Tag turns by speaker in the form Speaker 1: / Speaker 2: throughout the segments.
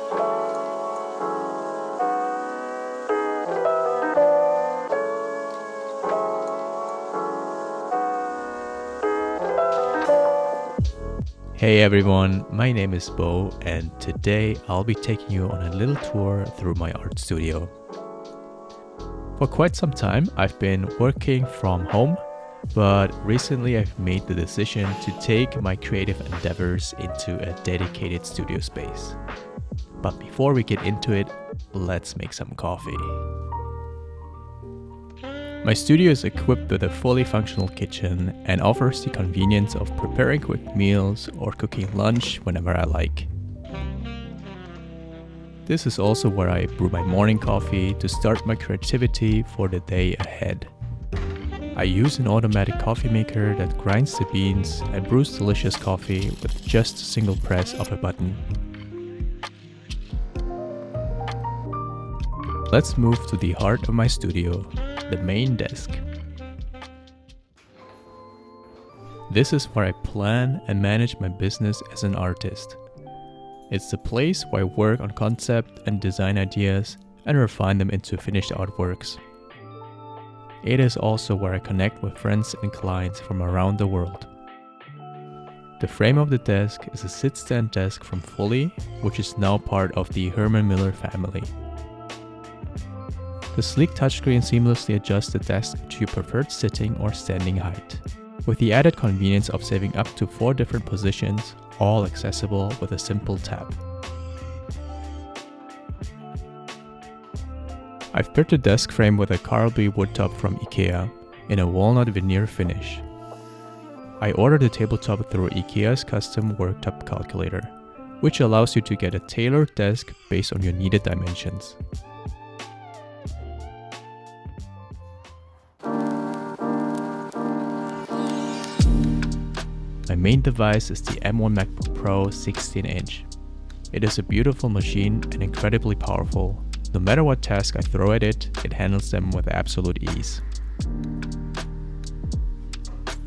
Speaker 1: Hey everyone, my name is Bo, and today I'll be taking you on a little tour through my art studio. For quite some time I've been working from home, but recently I've made the decision to take my creative endeavors into a dedicated studio space. But before we get into it, let's make some coffee. My studio is equipped with a fully functional kitchen and offers the convenience of preparing quick meals or cooking lunch whenever I like. This is also where I brew my morning coffee to start my creativity for the day ahead. I use an automatic coffee maker that grinds the beans and brews delicious coffee with just a single press of a button. Let's move to the heart of my studio, the main desk. This is where I plan and manage my business as an artist. It's the place where I work on concept and design ideas and refine them into finished artworks. It is also where I connect with friends and clients from around the world. The frame of the desk is a sit-stand desk from Fully, which is now part of the Herman Miller family. The sleek touchscreen seamlessly adjusts the desk to your preferred sitting or standing height, with the added convenience of saving up to 4 different positions, all accessible with a simple tap. I've paired the desk frame with a Carlby woodtop from IKEA in a walnut veneer finish. I ordered the tabletop through IKEA's custom worktop calculator, which allows you to get a tailored desk based on your needed dimensions. My main device is the M1 MacBook Pro 16-inch. It is a beautiful machine and incredibly powerful. No matter what task I throw at it, it handles them with absolute ease.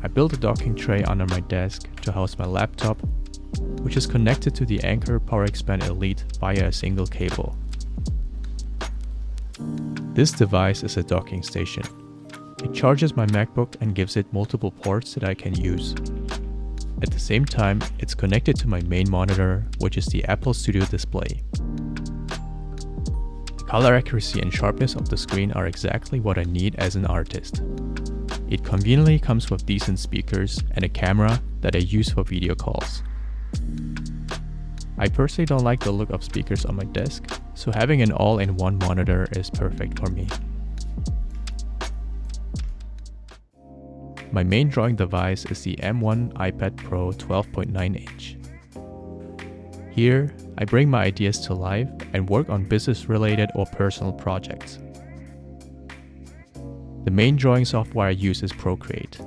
Speaker 1: I built a docking tray under my desk to house my laptop, which is connected to the Anker PowerXpand Elite via a single cable. This device is a docking station. It charges my MacBook and gives it multiple ports that I can use. At the same time, it's connected to my main monitor, which is the Apple Studio display. The color accuracy and sharpness of the screen are exactly what I need as an artist. It conveniently comes with decent speakers and a camera that I use for video calls. I personally don't like the look of speakers on my desk, so having an all-in-one monitor is perfect for me. My main drawing device is the M1 iPad Pro 12.9-inch. Here, I bring my ideas to life and work on business-related or personal projects. The main drawing software I use is Procreate.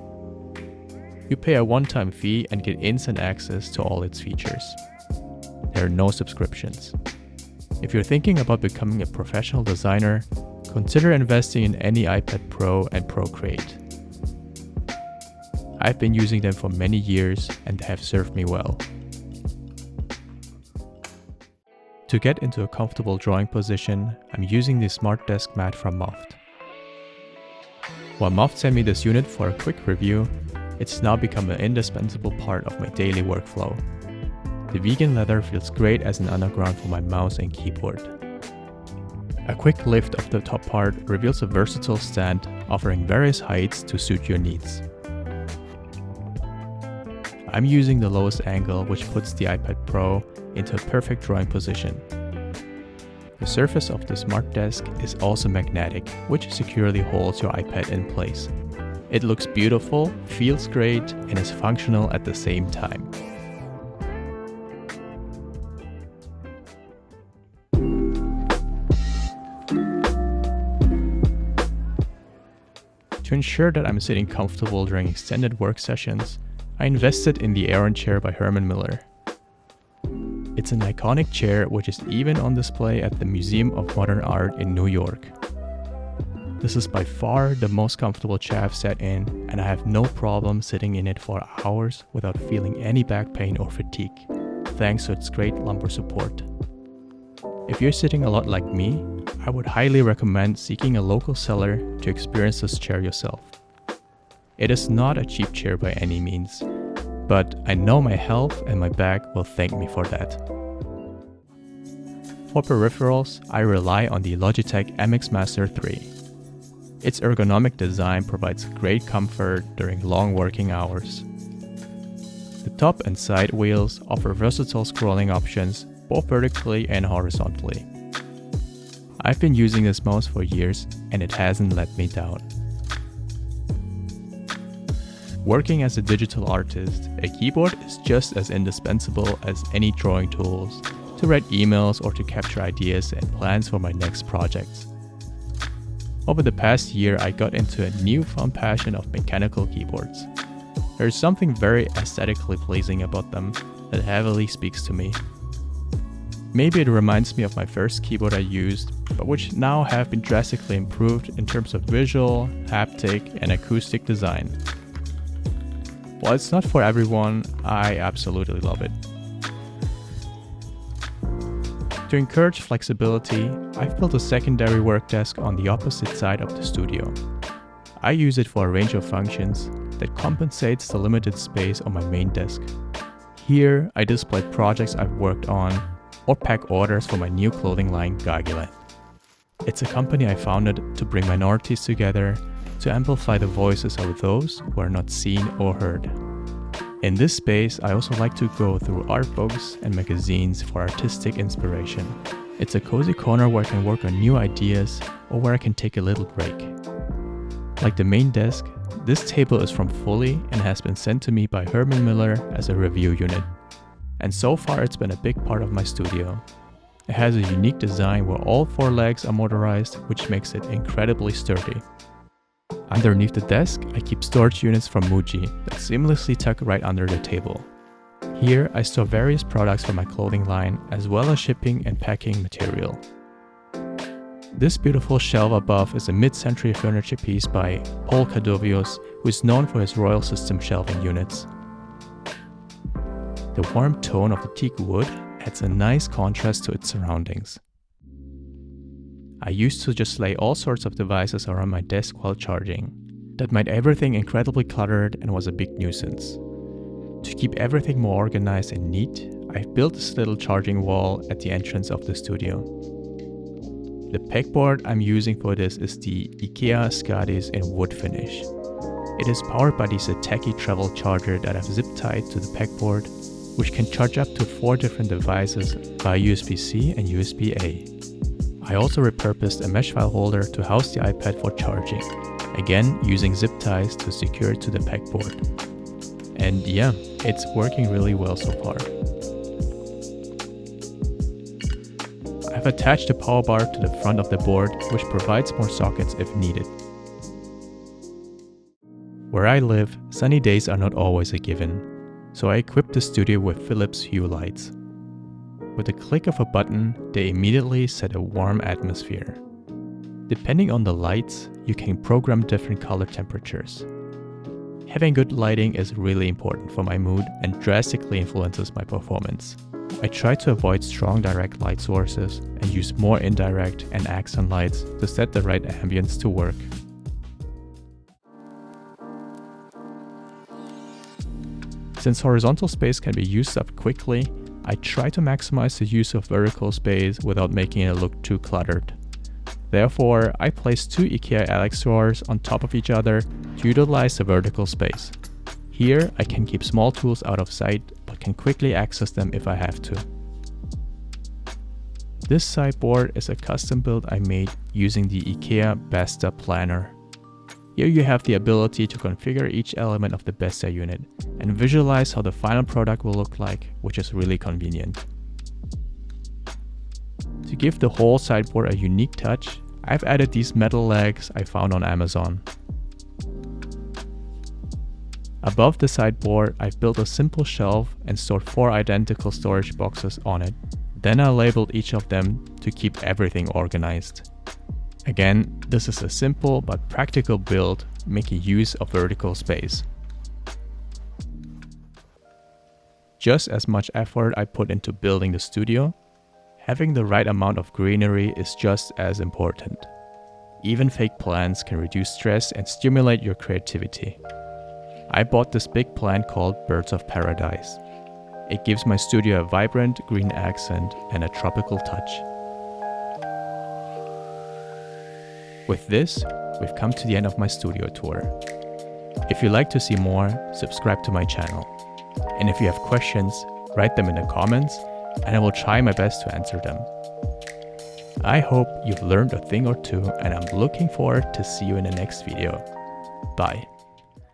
Speaker 1: You pay a one-time fee and get instant access to all its features. There are no subscriptions. If you're thinking about becoming a professional designer, consider investing in any iPad Pro and Procreate. I've been using them for many years and they have served me well. To get into a comfortable drawing position, I'm using the Smart Desk mat from Moft. While Moft sent me this unit for a quick review, it's now become an indispensable part of my daily workflow. The vegan leather feels great as an underground for my mouse and keyboard. A quick lift of the top part reveals a versatile stand offering various heights to suit your needs. I'm using the lowest angle, which puts the iPad Pro into a perfect drawing position. The surface of the Smart Desk is also magnetic, which securely holds your iPad in place. It looks beautiful, feels great, and is functional at the same time. To ensure that I'm sitting comfortable during extended work sessions, I invested in the Aeron chair by Herman Miller. It's an iconic chair which is even on display at the Museum of Modern Art in New York. This is by far the most comfortable chair I've sat in, and I have no problem sitting in it for hours without feeling any back pain or fatigue, thanks to its great lumbar support. If you're sitting a lot like me, I would highly recommend seeking a local seller to experience this chair yourself. It is not a cheap chair by any means, but I know my health and my back will thank me for that. For peripherals, I rely on the Logitech MX Master 3. Its ergonomic design provides great comfort during long working hours. The top and side wheels offer versatile scrolling options both vertically and horizontally. I've been using this mouse for years and it hasn't let me down. Working as a digital artist, a keyboard is just as indispensable as any drawing tools to write emails or to capture ideas and plans for my next projects. Over the past year, I got into a newfound passion of mechanical keyboards. There is something very aesthetically pleasing about them that heavily speaks to me. Maybe it reminds me of my first keyboard I used, but which now have been drastically improved in terms of visual, haptic, and acoustic design. While it's not for everyone, I absolutely love it. To encourage flexibility, I've built a secondary work desk on the opposite side of the studio. I use it for a range of functions that compensates the limited space on my main desk. Here, I display projects I've worked on or pack orders for my new clothing line, Gargilet. It's a company I founded to bring minorities together to amplify the voices of those who are not seen or heard. In this space, I also like to go through Artbooks and magazines for artistic inspiration. It's a cozy corner where I can work on new ideas or where I can take a little break. Like the main desk, this table is from Fully and has been sent to me by Herman Miller as a review unit. And so far it's been a big part of my studio. It has a unique design where all 4 legs are motorized, which makes it incredibly sturdy. Underneath the desk, I keep storage units from Muji that seamlessly tuck right under the table. Here, I store various products from my clothing line, as well as shipping and packing material. This beautiful shelf above is a mid-century furniture piece by Poul Cadovious, who is known for his Royal System shelving units. The warm tone of the teak wood adds a nice contrast to its surroundings. I used to just lay all sorts of devices around my desk while charging. That made everything incredibly cluttered and was a big nuisance. To keep everything more organized and neat, I've built this little charging wall at the entrance of the studio. The pegboard I'm using for this is the IKEA Skadis in wood finish. It is powered by this tacky travel charger that I've zip tied to the pegboard, which can charge up to 4 different devices via USB-C and USB-A. I also repurposed a mesh file holder to house the iPad for charging, again using zip ties to secure it to the pegboard. And yeah, it's working really well so far. I've attached a power bar to the front of the board, which provides more sockets if needed. Where I live, sunny days are not always a given, so I equipped the studio with Philips Hue lights. With a click of a button, they immediately set a warm atmosphere. Depending on the lights, you can program different color temperatures. Having good lighting is really important for my mood and drastically influences my performance. I try to avoid strong direct light sources and use more indirect and accent lights to set the right ambience to work. Since horizontal space can be used up quickly, I try to maximize the use of vertical space without making it look too cluttered. Therefore, I place 2 IKEA Alex drawers on top of each other to utilize the vertical space. Here, I can keep small tools out of sight, but can quickly access them if I have to. This sideboard is a custom build I made using the IKEA Besta planner. Here you have the ability to configure each element of the Besta unit and visualize how the final product will look like, which is really convenient. To give the whole sideboard a unique touch, I've added these metal legs I found on Amazon. Above the sideboard, I've built a simple shelf and stored 4 identical storage boxes on it. Then I labeled each of them to keep everything organized. Again, this is a simple but practical build, making use of vertical space. Just as much effort I put into building the studio Having the right amount of greenery is just as important. Even fake plants can reduce stress and stimulate your creativity. I bought this big plant called Birds of Paradise. It gives my studio a vibrant green accent and a tropical touch. With this, we've come to the end of my studio tour. If you'd like to see more, subscribe to my channel. And if you have questions, write them in the comments and I will try my best to answer them. I hope you've learned a thing or two and I'm looking forward to see you in the next video. Bye.